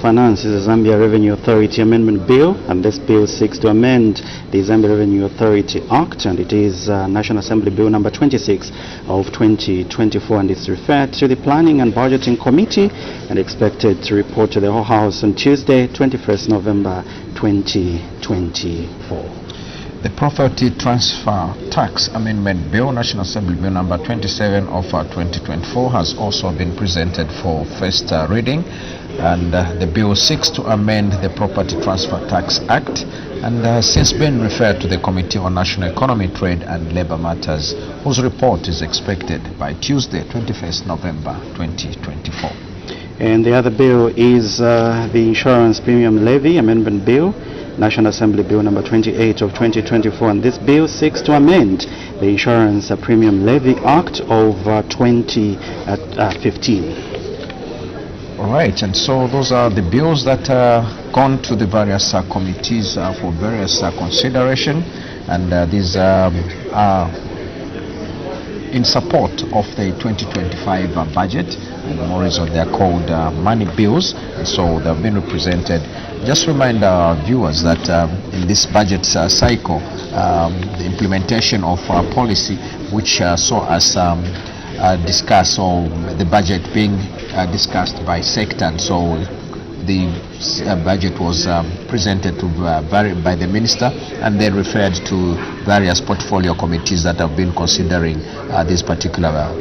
Finance is the Zambia Revenue Authority Amendment Bill, and this bill seeks to amend the Zambia Revenue Authority Act, and it is National Assembly Bill number 26 of 2024, and it's referred to the Planning and Budgeting Committee and expected to report to the whole House on Tuesday, 21st November 2024. The Property Transfer Tax Amendment Bill, National Assembly Bill number 27 of 2024, has also been presented for first reading, and the bill seeks to amend the Property Transfer Tax Act and has since been referred to the Committee on National Economy, Trade and Labour Matters, whose report is expected by Tuesday, 21st November 2024. And the other bill is the Insurance Premium Levy Amendment Bill, National Assembly Bill number 28 of 2024, and this bill seeks to amend the Insurance Premium Levy Act of 2015. All right, and so those are the bills that are gone to the various committees for various consideration, and these are in support of the 2025 budget, and more so they are called money bills, and so they have been represented. Just remind our viewers that in this budget cycle, the implementation of policy which saw us discuss, or the budget being discussed by sector, and so the budget was presented to by the minister and then referred to various portfolio committees that have been considering these particular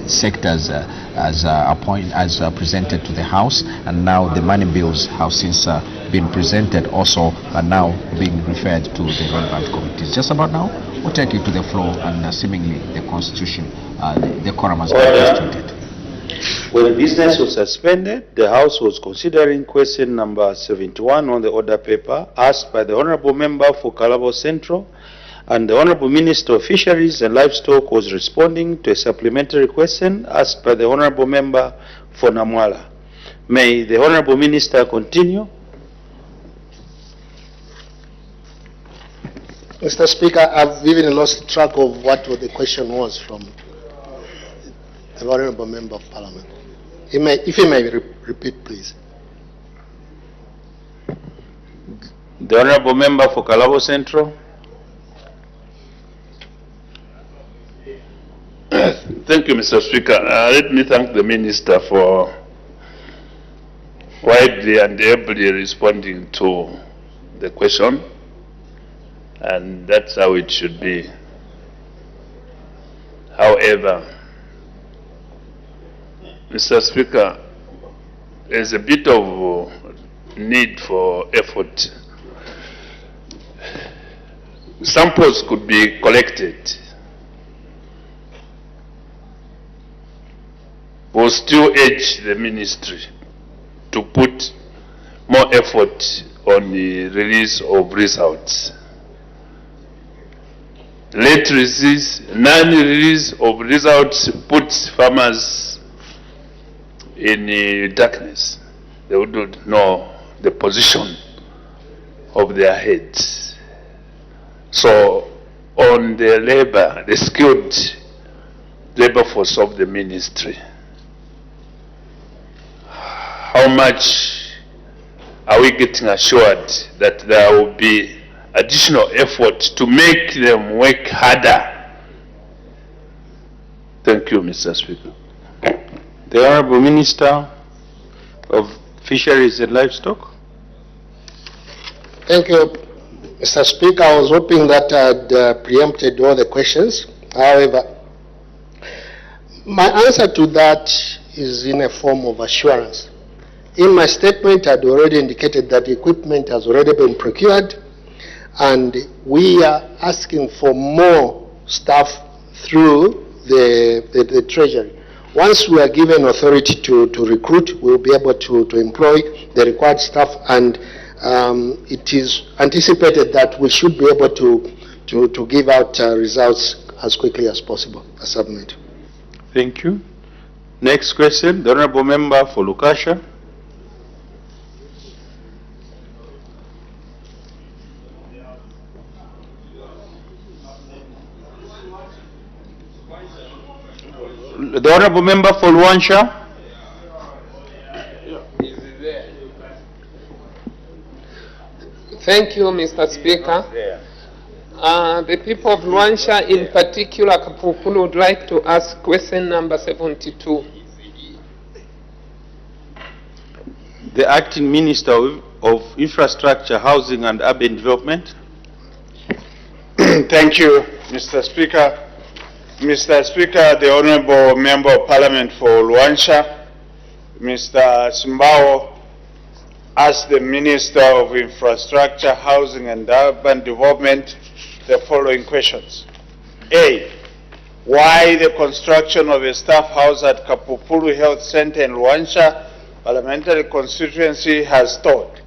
sectors as presented to the House, and now the money bills have since been presented also, and now being referred to the relevant committees. Just about now, we'll take you to the floor, and seemingly the Constitution, the quorum has been instituted. When business was suspended, the House was considering question number 71 on the order paper asked by the Honorable Member for Kalabo Central, and the Honorable Minister of Fisheries and Livestock was responding to a supplementary question asked by the Honorable Member for Namwala. May the Honorable Minister continue. Mr. Speaker, I've even lost track of what the question was from the Honorable Member of Parliament. If he may repeat, please. The Honorable Member for Kalabo Central. Thank you, Mr. Speaker. Let me thank the Minister for widely and ably responding to the question, and that's how it should be. However, Mr. Speaker, there's a bit of need for effort. Samples could be collected. We'll still urge the ministry to put more effort on the release of results. Late release, non-release of results puts farmers in darkness. They wouldn't know the position of their heads. So on the labor, the skilled labor force of the ministry, how much are we getting assured that there will be additional effort to make them work harder? Thank you, Mr. Speaker. The Honorable Minister of Fisheries and Livestock. Thank you, Mr. Speaker. I was hoping that I'd preempted all the questions. However, my answer to that is in a form of assurance. In my statement, I'd already indicated that equipment has already been procured, and we are asking for more staff through the Treasury. Once we are given authority to recruit, we'll be able to employ the required staff, and it is anticipated that we should be able to give out results as quickly as possible. I submit. Thank you. Next question, the Honorable Member for Lukasha. The Honorable Member for Luansha. Thank you, Mr. Speaker. The people of Luansha, in particular Kapupulu, would like to ask question number 72. The Acting Minister of Infrastructure, Housing and Urban Development. Thank you, Mr. Speaker. Mr. Speaker, the Honorable Member of Parliament for Luansha, Mr. Simbao, asked the Minister of Infrastructure, Housing and Urban Development the following questions. A, why the construction of a staff house at Kapupulu Health Center in Luansha Parliamentary Constituency has stalled?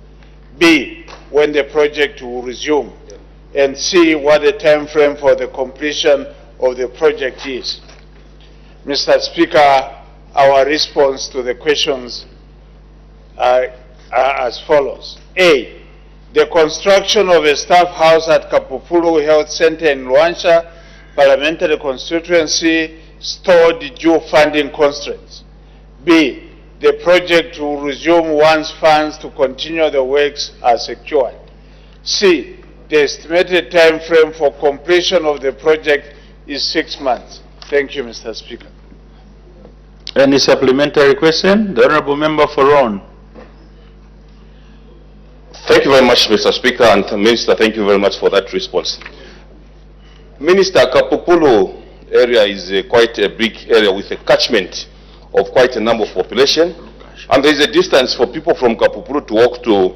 B, when the project will resume? And C, what the time frame for the completion of the project is? Mr. Speaker, our response to the questions are as follows. A, the construction of a staff house at Kapupulu Health Center in Luansha Parliamentary Constituency stalled due funding constraints. B, the project will resume once funds to continue the works are secured. C, the estimated time frame for completion of the project is 6 months. Thank you, Mr. Speaker. Any supplementary question? The Honorable Member for Ron. Thank you very much, Mr. Speaker, and Minister, thank you very much for that response. Minister, Kapupulu area is quite a big area with a catchment of quite a number of population, and there is a distance for people from Kapupulu to walk to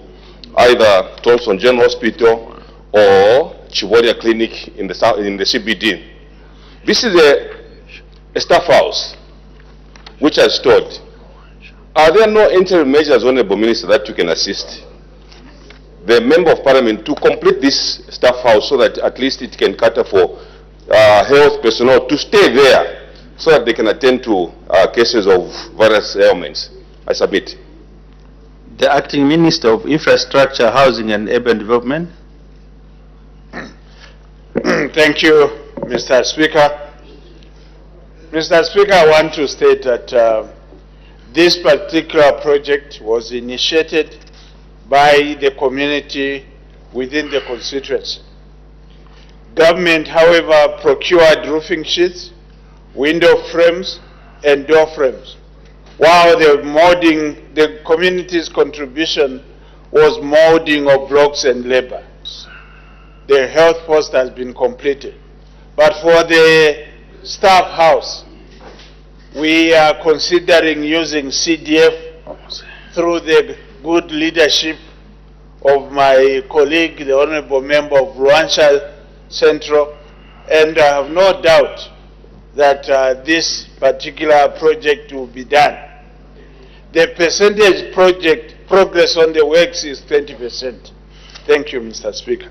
either Thompson General Hospital or Chiboria Clinic in the CBD. This is a staff house which has stored. Are there no interim measures, Honorable Minister, that you can assist the Member of Parliament to complete this staff house so that at least it can cater for health personnel to stay there so that they can attend to cases of various ailments? I submit. The Acting Minister of Infrastructure, Housing and Urban Development. Thank you, Mr. Speaker. Mr. Speaker, I want to state that this particular project was initiated by the community within the constituency. Government, however, procured roofing sheets, window frames, and door frames, while the community's contribution was molding of blocks and labor. The health post has been completed. But for the staff house, we are considering using CDF through the good leadership of my colleague, the Honorable Member of Luansha Central, and I have no doubt that this particular project will be done. The percentage progress on the works is 20%. Thank you, Mr. Speaker.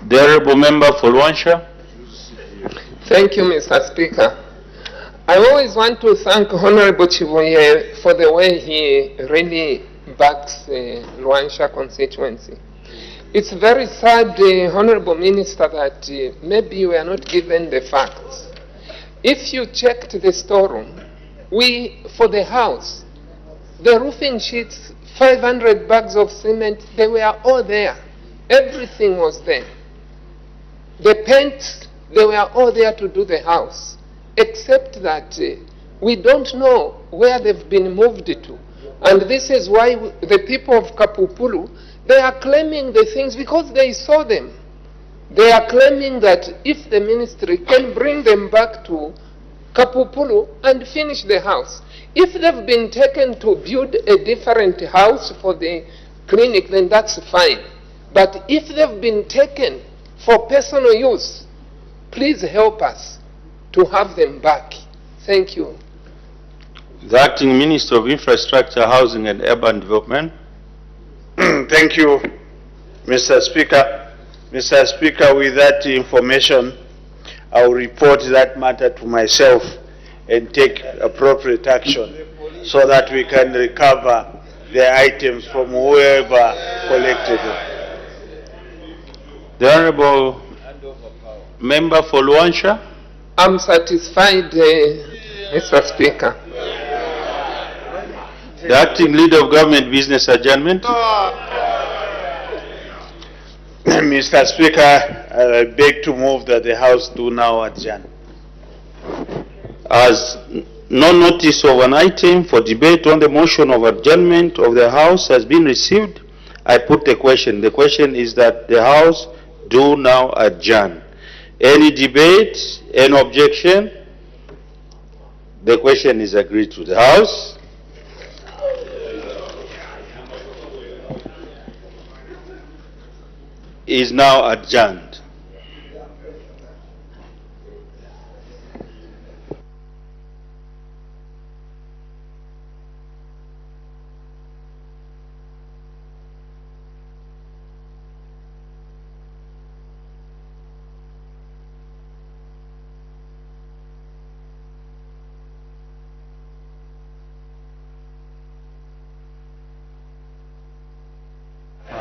The Honorable Member for Luansha. Thank you, Mr. Speaker. I always want to thank Honorable Chivoye for the way he really backs Luansha constituency. It's very sad, Honorable Minister, that maybe we are not given the facts. If you checked the storeroom, for the house, the roofing sheets, 500 bags of cement, they were all there. Everything was there. The paints, they were all there to do the house, except that we don't know where they've been moved to. And this is why the people of Kapupulu, they are claiming the things because they saw them. They are claiming that if the ministry can bring them back to Kapupulu and finish the house. If they've been taken to build a different house for the clinic, then that's fine. But if they've been taken for personal use, please help us to have them back. Thank you. The Acting Minister of Infrastructure, Housing and Urban Development. Thank you, Mr. Speaker. Mr. Speaker, with that information, I will report that matter to myself and take appropriate action so that we can recover the items from whoever collected them. The Honorable Member for Luansha. I'm satisfied, Mr. Speaker. The Acting Leader of Government Business Adjournment. Mr. Speaker, I beg to move that the House do now adjourn. As no notice of an item for debate on the motion of adjournment of the House has been received, I put the question. The question is that the House do now adjourn. Any debate, any objection? The question is agreed to. The House is now adjourned.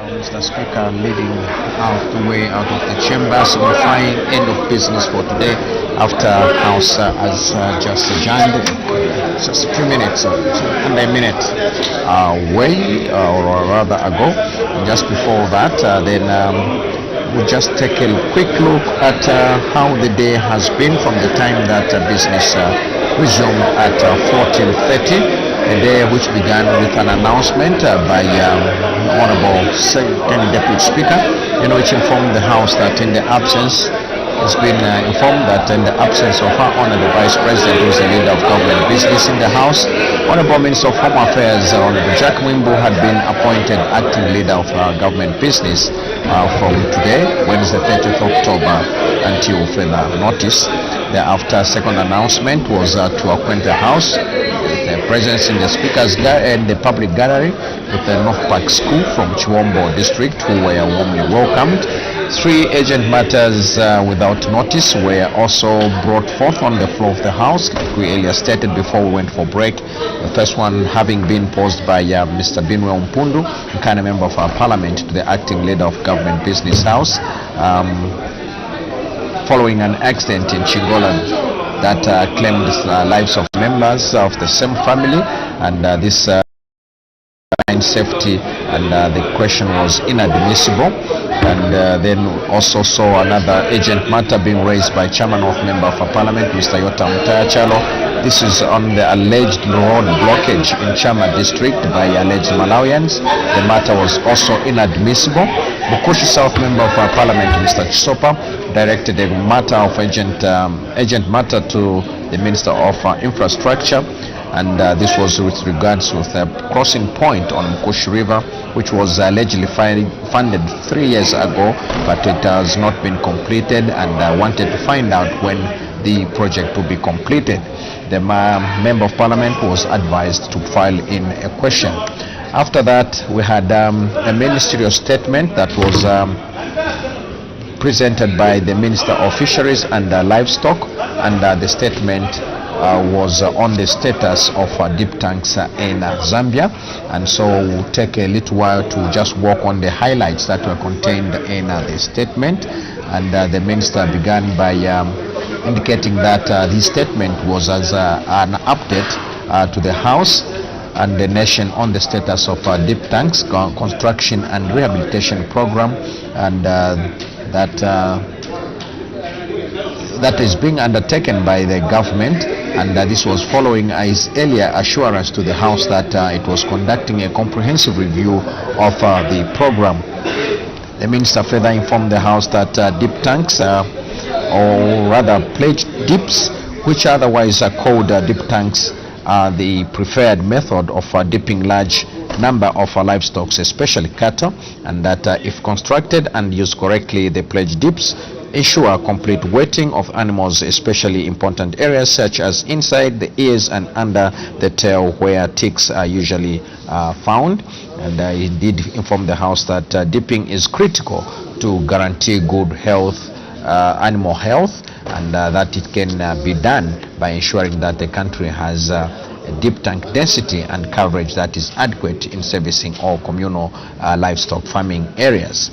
Mr. Speaker, leading out the way out of the chamber, signifying end of business for today after House has just adjourned just a few minutes, under a minute away, or rather ago. And just before that, then we'll just take a quick look at how the day has been from the time that business resumed at 14:30. A day which began with an announcement by Honorable Second Deputy Speaker, which informed the House that in the absence, it's been informed that in the absence of Her Honor the Vice President, who is the leader of government business in the House, Honorable Minister of Home Affairs, Honorable Jack Wimbo, had been appointed acting leader of government business from today, Wednesday 30th October, until further notice. Thereafter, second announcement was to acquaint the House with the presence in the Speaker's and the public gallery with the North Park School from Chiwombo District, who were warmly welcomed. 3 urgent matters without notice were also brought forth on the floor of the House, like we earlier stated before we went for break. The first one having been posed by Mr. Binwe Mpundu, a kind of member of our Parliament, to the acting leader of Government Business House, following an accident in Chingola that claimed the lives of members of the same family, and this safety, and the question was inadmissible. And then also saw another urgent matter being raised by Chairman of Member of Parliament, Mr. Yota Mutayachalo. This is on the alleged road blockage in Chama District by alleged Malawians. The matter was also inadmissible. Bukushi South Member of Parliament, Mr. Chisopa, directed a matter of urgent matter to the Minister of Infrastructure, and this was with regards with a crossing point on Mkushi River, which was allegedly funded 3 years ago, but it has not been completed, and wanted to find out when the project will be completed. The Member of Parliament was advised to file in a question. After that, we had a ministerial statement that was presented by the Minister of Fisheries and Livestock, and the statement was on the status of deep tanks in Zambia. And so we'll take a little while to just work on the highlights that were contained in the statement. And the Minister began by indicating that his statement was as an update to the House and the nation on the status of deep tanks construction and rehabilitation program, and that is being undertaken by the government, and this was following his earlier assurance to the House that it was conducting a comprehensive review of the program. The Minister further informed the House that deep tanks, or rather pledged dips, which otherwise are called deep tanks, are the preferred method of dipping large number of livestock, especially cattle, and that if constructed and used correctly, the pledge dips ensure complete wetting of animals, especially important areas such as inside the ears and under the tail, where ticks are usually found. And he did inform the House that dipping is critical to guarantee good health, animal health, and that it can be done by ensuring that the country has a deep tank density and coverage that is adequate in servicing all communal livestock farming areas.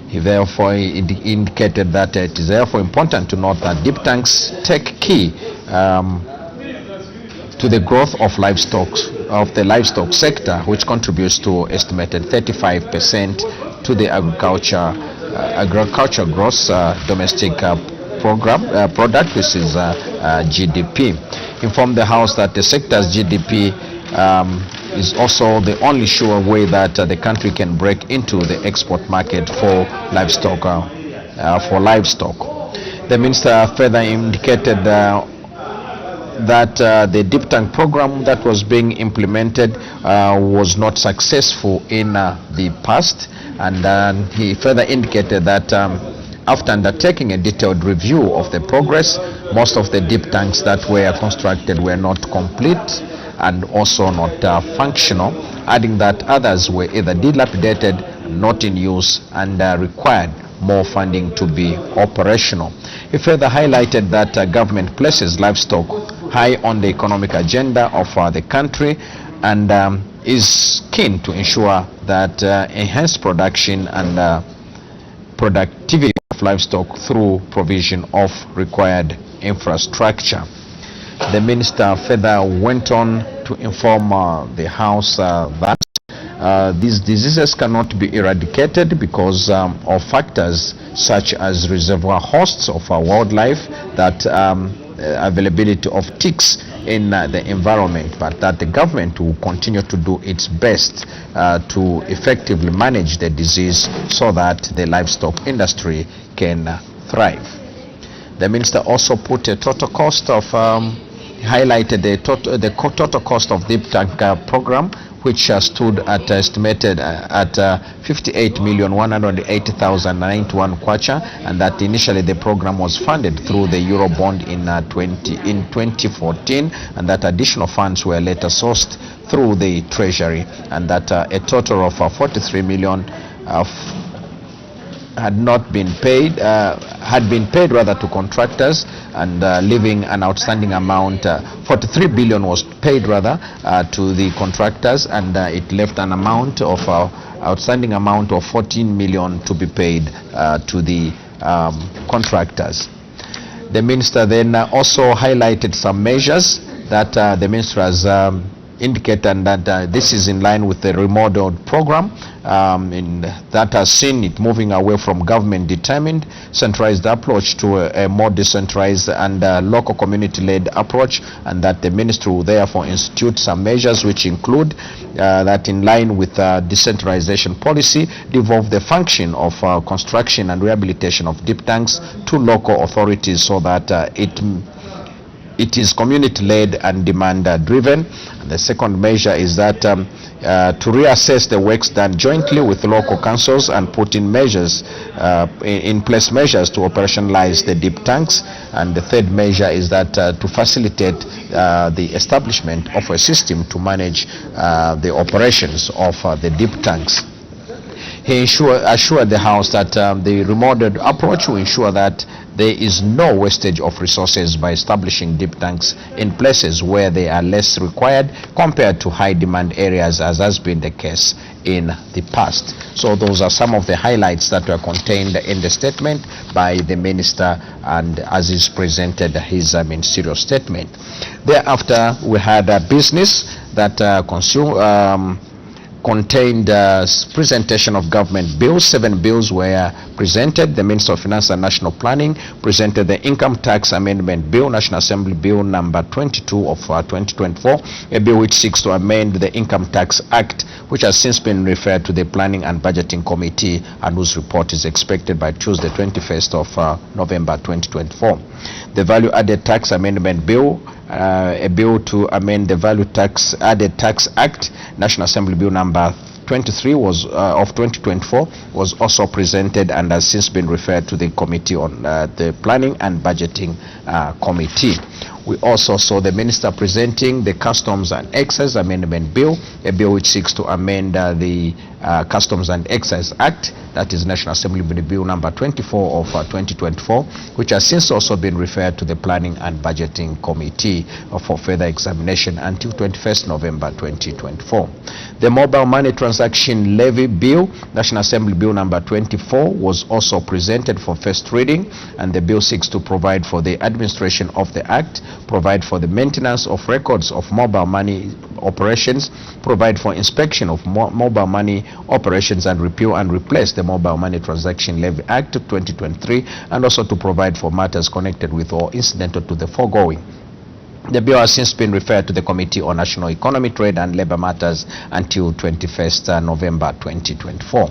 He therefore indicated that it is therefore important to note that deep tanks take key to the growth of the livestock sector, which contributes to estimated 35% to the agriculture agriculture gross domestic product, which is GDP. Informed the House that the sector's GDP is also the only sure way that the country can break into the export market for livestock. The minister further indicated that the deep tank program that was being implemented was not successful in the past, and he further indicated that after undertaking a detailed review of the progress, most of the deep tanks that were constructed were not complete and also not functional, adding that others were either dilapidated, not in use, and required more funding to be operational. He further highlighted that government places livestock high on the economic agenda of the country and is keen to ensure that enhanced production and productivity of livestock through provision of required infrastructure. The minister further went on to inform the House that these diseases cannot be eradicated because of factors such as reservoir hosts of wildlife, that availability of ticks in the environment, but that the government will continue to do its best to effectively manage the disease so that the livestock industry can thrive. The minister also put a total cost of highlighted the total cost of deep tank program, which stood at estimated at 58,180,091 kwacha, and that initially the program was funded through the Eurobond in 2014, and that additional funds were later sourced through the Treasury, and that a total of 43 million had been paid rather to contractors, and leaving an outstanding amount. 43 billion was paid rather to the contractors, and it left an amount of outstanding amount of 14 million to be paid to the contractors. The minister then also highlighted some measures that the minister has indicated that this is in line with the remodeled program that has seen it moving away from government determined centralized approach to a more decentralized and local community-led approach, and that the ministry will therefore institute some measures which include that, in line with decentralization policy, devolve the function of construction and rehabilitation of deep tanks to local authorities so that it is community-led and demand-driven. The second measure is that to reassess the works done jointly with local councils and put in measures, in place measures to operationalize the deep tanks. And the third measure is that to facilitate the establishment of a system to manage the operations of the deep tanks. He assured the House that the remodeled approach will ensure that there is no wastage of resources by establishing deep tanks in places where they are less required compared to high demand areas, as has been the case in the past. So those are some of the highlights that were contained in the statement by the minister, and as is presented his ministerial statement. Thereafter, we had a business that contained presentation of government bills. 7 bills were presented. The Minister of Finance and National Planning presented the Income Tax Amendment Bill, National Assembly Bill number 22 of 2024, a bill which seeks to amend the Income Tax Act, which has since been referred to the Planning and Budgeting Committee, and whose report is expected by Tuesday, 21st of November 2024. The Value Added Tax Amendment Bill, a bill to amend the Value Added Tax Act, National Assembly Bill number 23 of 2024, was also presented and has since been referred to the Committee on the Planning and Budgeting Committee. We also saw the minister presenting the Customs and Excise Amendment Bill, a bill which seeks to amend the Customs and Excise Act, that is National Assembly Bill number 24 of 2024, which has since also been referred to the Planning and Budgeting Committee for further examination until 21st November 2024. The Mobile Money Transaction Transaction Levy Bill, National Assembly Bill number 24, was also presented for first reading, and the bill seeks to provide for the administration of the Act, provide for the maintenance of records of mobile money operations, provide for inspection of mobile money operations, and repeal and replace the Mobile Money Transaction Levy Act of 2023, and also to provide for matters connected with or incidental to the foregoing. The bill has since been referred to the Committee on National Economy, Trade and Labour Matters until 21st November 2024.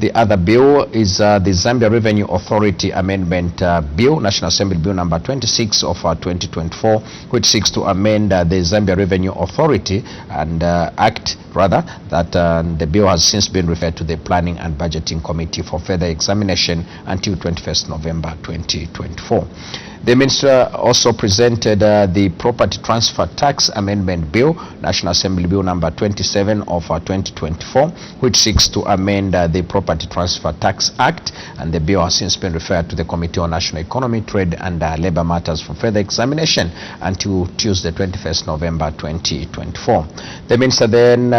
The other bill is the Zambia Revenue Authority Amendment Bill, National Assembly Bill number 26 of 2024, which seeks to amend the Zambia Revenue Authority and Act, rather, that the bill has since been referred to the Planning and Budgeting Committee for further examination until 21st November 2024. The Minister also presented the Property Transfer Tax Amendment Bill, National Assembly Bill number 27 of 2024, which seeks to amend the Property Transfer Tax Act, and the bill has since been referred to the Committee on National Economy, Trade and Labour Matters for further examination until Tuesday, 21st November 2024. The Minister then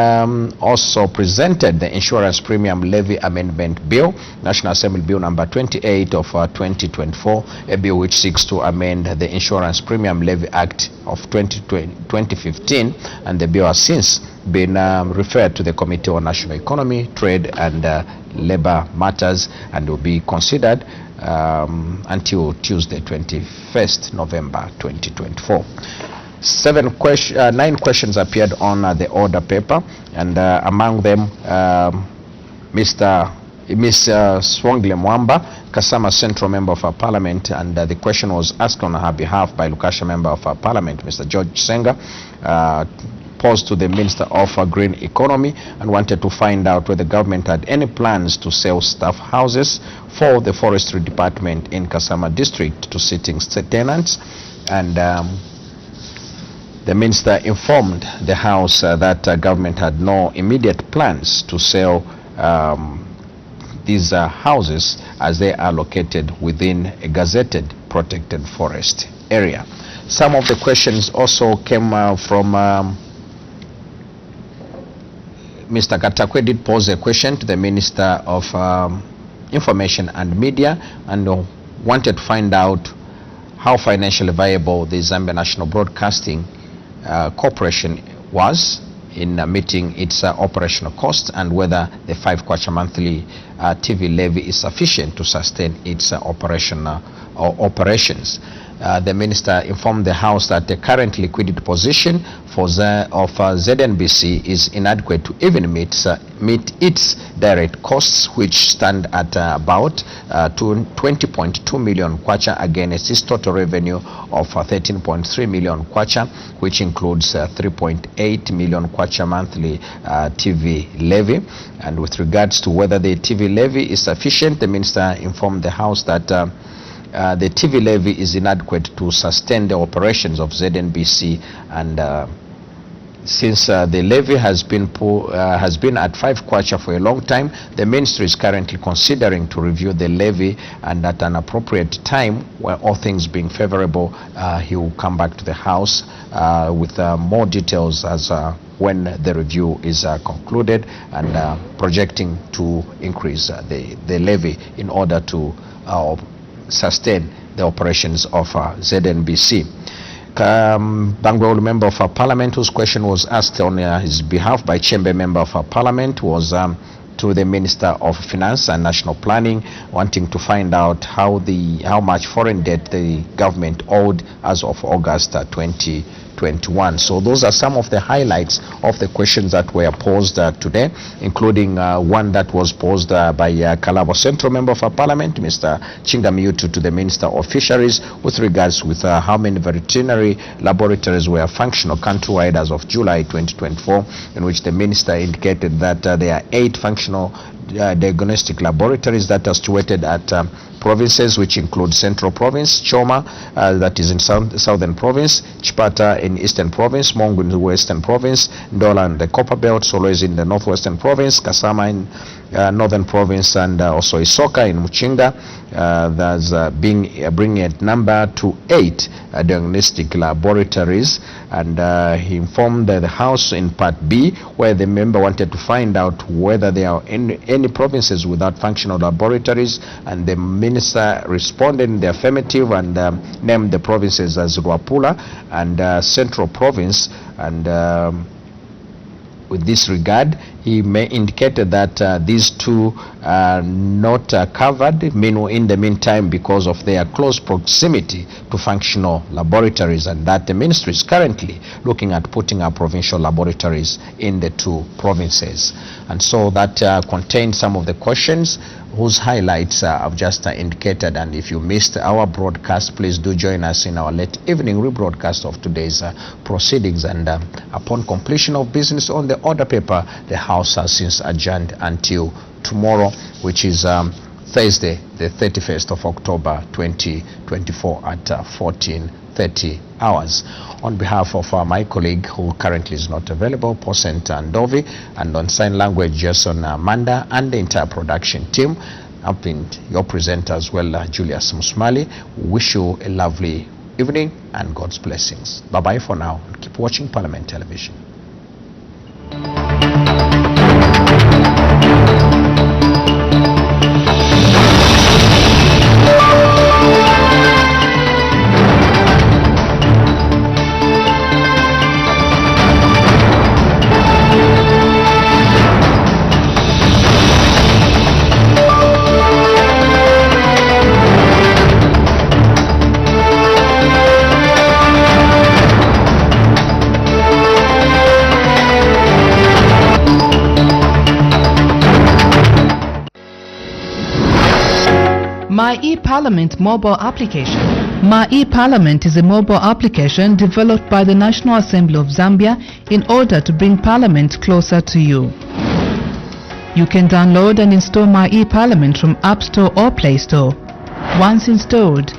also presented the Insurance Premium Levy Amendment Bill, National Assembly Bill number 28 of 2024, a bill which seeks to amend the Insurance Premium Levy Act of 2015, and the bill has since been referred to the Committee on National Economy, Trade and Labour Matters, and will be considered until Tuesday, 21st November 2024. 9 questions appeared on the order paper, and among them Ms. Swangle Mwamba, Kasama Central Member of our Parliament, and the question was asked on her behalf by Lukasha Member of our Parliament, Mr. George Senga, posed to the Minister of Green Economy, and wanted to find out whether the government had any plans to sell staff houses for the Forestry Department in Kasama District to sitting tenants. And the Minister informed the House that government had no immediate plans to sell these houses, as they are located within a gazetted protected forest area. Some of the questions also came from Mr. Katakwe did pose a question to the Minister of Information and Media, and wanted to find out how financially viable the Zambia National Broadcasting Corporation was in meeting its operational costs, and whether the 5 kwacha monthly TV levy is sufficient to sustain its operations. The Minister informed the House that the current liquidity position of ZNBC is inadequate to even meet its direct costs, which stand at about 20.2 million kwacha against its total revenue of 13.3 million kwacha, which includes 3.8 million kwacha monthly TV levy. And with regards to whether the TV levy is sufficient, the Minister informed the House that the TV levy is inadequate to sustain the operations of ZNBC, and since the levy has been at 5 kwacha for a long time, the Ministry is currently considering to review the levy, and at an appropriate time, where all things being favorable, he will come back to the House with more details as when the review is concluded, and projecting to increase the levy in order to sustain the operations of ZNBC. Bangalore Member of our Parliament, whose question was asked on his behalf by Chamber Member of our Parliament, was to the Minister of Finance and National Planning, wanting to find out how much foreign debt the government owed as of August 2021. So those are some of the highlights of the questions that were posed today, including one that was posed by Kalabo Central Member of our Parliament, Mr. Chingamiyutu, to the Minister of Fisheries, with regards with how many veterinary laboratories were functional countrywide as of July 2024, in which the Minister indicated that there are 8 functional diagnostic laboratories that are situated at provinces, which include Central Province, Choma, that is in Southern Province, Chipata in Eastern Province, Mongu in the Western Province, Ndola in the Copper Belt, Solwezi in the Northwestern Province, Kasama in Northern Province, and also Isoka in Muchinga, bringing a number to 8 diagnostic laboratories, and he informed the House in Part B, where the member wanted to find out whether there are any provinces without functional laboratories, and the minister responded in the affirmative and named the provinces as Luapula and Central Province. And with this regard, he indicated that these two are not covered in the meantime because of their close proximity to functional laboratories, and that the ministry is currently looking at putting up provincial laboratories in the 2 provinces. And so that contained some of the questions whose highlights I've just indicated. And if you missed our broadcast, please do join us in our late evening rebroadcast of today's proceedings. And upon completion of business on the order paper, the House has since adjourned until tomorrow, which is Thursday, the 31st of October 2024 at 14:30 hours. On behalf of my colleague, who currently is not available, Posent Ndovi, and on sign language, Jason Amanda, and the entire production team, I've been your presenter as well, Julius Musmali. Wish you a lovely evening and God's blessings. Bye-bye for now. Keep watching Parliament Television. My eParliament mobile application. My eParliament is a mobile application developed by the National Assembly of Zambia in order to bring Parliament closer to you. You can download and install My eParliament from App Store or Play Store. Once installed,